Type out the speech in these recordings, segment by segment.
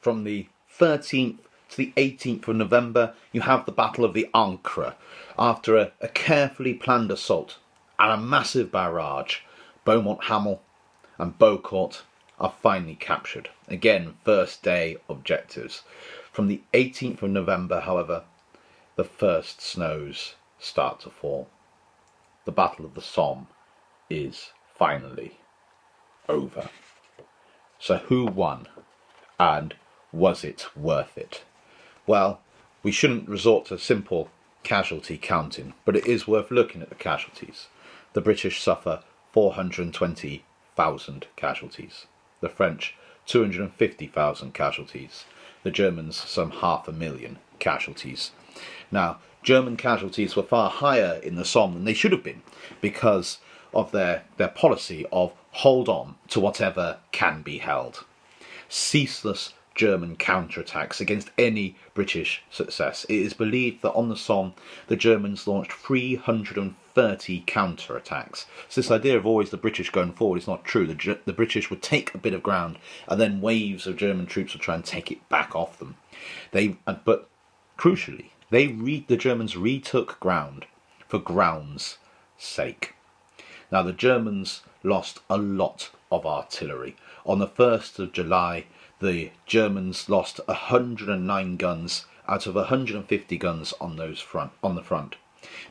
From the 13th to the 18th of November, you have the Battle of the Ancre. After a carefully planned assault and a massive barrage, Beaumont Hamel and Beaucourt are finally captured. Again, first day objectives. From the 18th of November, however, the first snows start to fall. The Battle of the Somme is finally over. So who won, and was it worth it? Well, we shouldn't resort to simple casualty counting, but it is worth looking at the casualties. The British suffer 420,000 casualties. The French 250,000 casualties. The Germans some 500,000 casualties. Now, German casualties were far higher in the Somme than they should have been because of their policy of hold on to whatever can be held. Ceaseless German counterattacks against any British success. It is believed that on the Somme, the Germans launched 330 counterattacks. So this idea of always the British going forward is not true. The British would take a bit of ground and then waves of German troops would try and take it back off them. But crucially, the Germans retook ground for ground's sake. Now, the Germans lost a lot of artillery. On the 1st of July, the Germans lost 109 guns out of 150 guns on the front.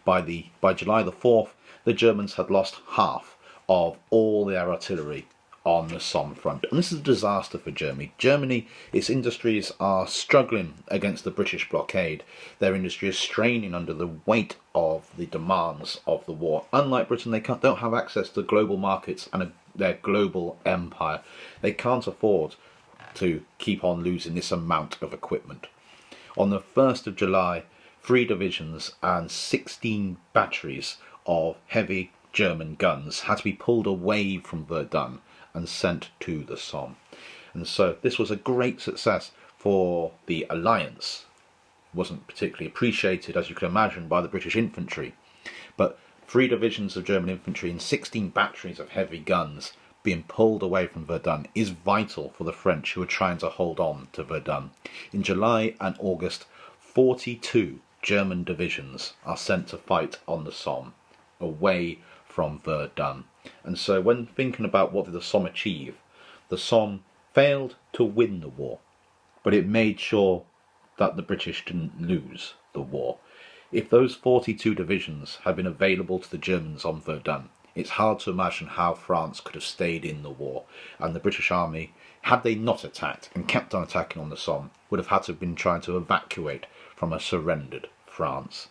By July the 4th, the Germans had lost half of all their artillery on the Somme front. And this is a disaster for Germany. Germany, its industries are struggling against the British blockade. Their industry is straining under the weight of the demands of the war. Unlike Britain, they don't have access to global markets and their global empire. They can't afford to keep on losing this amount of equipment. On the 1st of July, 3 divisions and 16 batteries of heavy German guns had to be pulled away from Verdun and sent to the Somme. And so this was a great success for the Alliance. It wasn't particularly appreciated, as you can imagine, by the British infantry. But 3 divisions of German infantry and 16 batteries of heavy guns being pulled away from Verdun is vital for the French, who are trying to hold on to Verdun. In July and August, 42 German divisions are sent to fight on the Somme, away from Verdun. And so when thinking about what did the Somme achieve, the Somme failed to win the war, but it made sure that the British didn't lose the war. If those 42 divisions had been available to the Germans on Verdun, it's hard to imagine how France could have stayed in the war, and the British army, had they not attacked and kept on attacking on the Somme, would have had to have been trying to evacuate from a surrendered France.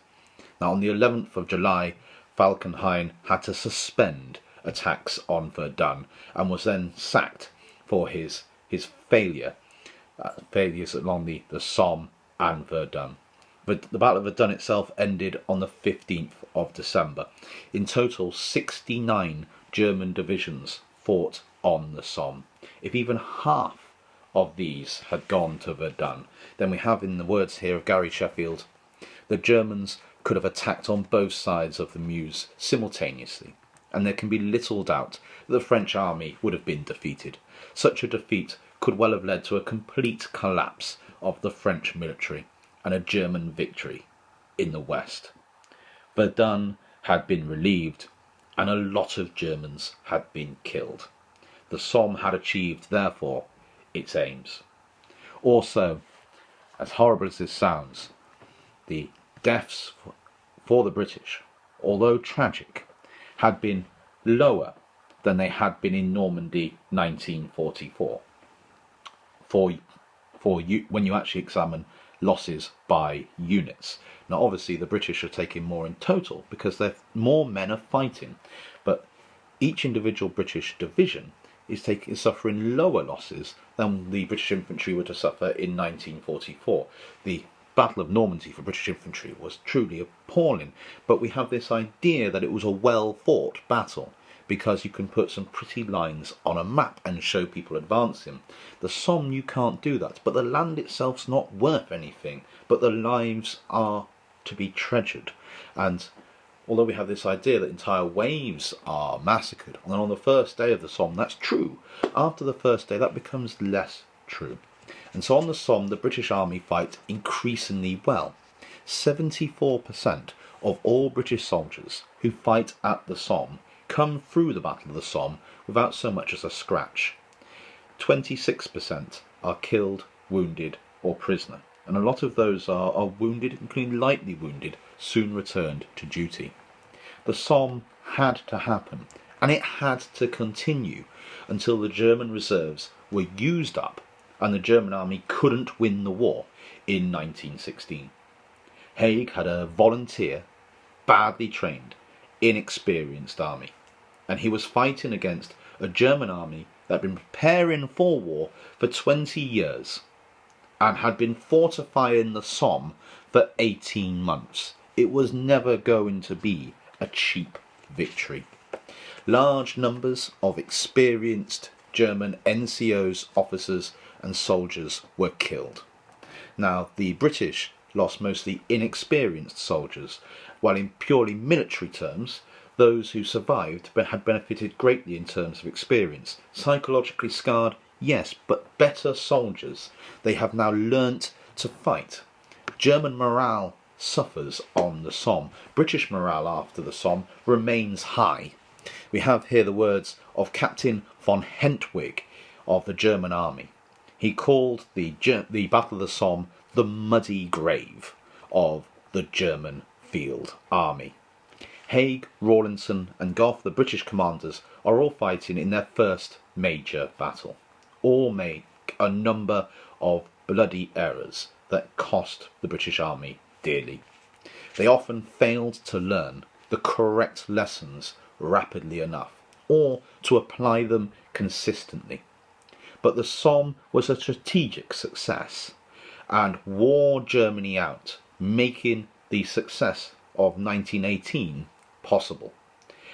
Now, on the 11th of July, Falkenhayn had to suspend attacks on Verdun and was then sacked for his failures along the Somme and Verdun. But the Battle of Verdun itself ended on the 15th of December. In total, 69 German divisions fought on the Somme. If even half of these had gone to Verdun, then we have, in the words here of Gary Sheffield, the Germans could have attacked on both sides of the Meuse simultaneously, and there can be little doubt that the French army would have been defeated. Such a defeat could well have led to a complete collapse of the French military and a German victory in the West. Verdun had been relieved, and a lot of Germans had been killed. The Somme had achieved, therefore, its aims. Also, as horrible as this sounds, the deaths for the British, although tragic, had been lower than they had been in Normandy 1944. When you actually examine losses by units. Now, obviously, the British are taking more in total because more men are fighting, but each individual British division is suffering lower losses than the British infantry were to suffer in 1944. The Battle of Normandy for British infantry was truly appalling, but we have this idea that it was a well-fought battle because you can put some pretty lines on a map and show people advancing. The Somme, you can't do that, but the land itself's not worth anything, but the lives are to be treasured. And although we have this idea that entire waves are massacred, and on the first day of the Somme, that's true. After the first day, that becomes less true. And so on the Somme, the British Army fight increasingly well. 74% of all British soldiers who fight at the Somme come through the Battle of the Somme without so much as a scratch. 26% are killed, wounded, or prisoner, and a lot of those are wounded, including lightly wounded, soon returned to duty. The Somme had to happen, and it had to continue until the German reserves were used up and the German army couldn't win the war in 1916. Haig had a volunteer, badly trained, inexperienced army, and he was fighting against a German army that had been preparing for war for 20 years and had been fortifying the Somme for 18 months. It was never going to be a cheap victory. Large numbers of experienced German NCOs, officers and soldiers were killed. Now, the British lost mostly inexperienced soldiers, while in purely military terms, those who survived had benefited greatly in terms of experience. Psychologically scarred, yes, but better soldiers. They have now learnt to fight. German morale suffers on the Somme. British morale after the Somme remains high. We have here the words of Captain von Hentwig of the German army. He called the Battle of the Somme the muddy grave of the German field army. Haig, Rawlinson and Gough, the British commanders, are all fighting in their first major battle. All make a number of bloody errors that cost the British army dearly. They often failed to learn the correct lessons rapidly enough, or to apply them consistently. But the Somme was a strategic success and wore Germany out, making the success of 1918 possible.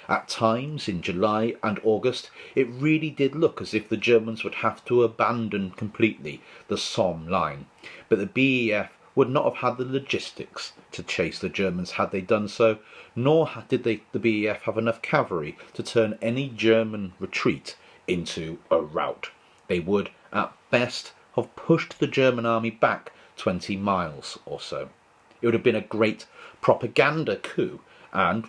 At times, in July and August, it really did look as if the Germans would have to abandon completely the Somme line, but the BEF would not have had the logistics to chase the Germans had they done so, nor did the BEF have enough cavalry to turn any German retreat into a rout. They would, at best, have pushed the German army back 20 miles or so. It would have been a great propaganda coup, and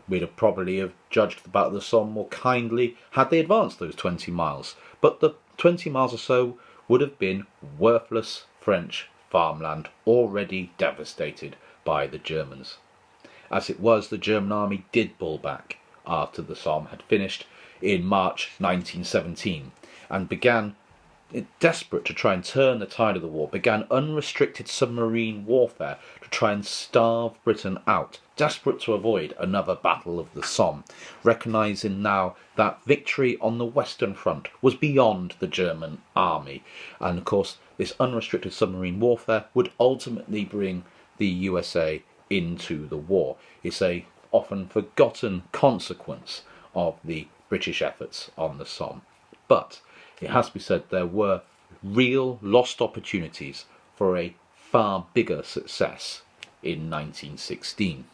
we'd have probably have judged the Battle of the Somme more kindly had they advanced those 20 miles. But the 20 miles or so would have been worthless French farmland already devastated by the Germans. As it was, the German army did pull back after the Somme had finished in March 1917 and began, desperate to try and turn the tide of the war, began unrestricted submarine warfare to try and starve Britain out, desperate to avoid another Battle of the Somme, recognising now that victory on the Western Front was beyond the German army. And of course, this unrestricted submarine warfare would ultimately bring the USA into the war. It's a often forgotten consequence of the British efforts on the Somme. But it has to be said there were real lost opportunities for a far bigger success in 1916.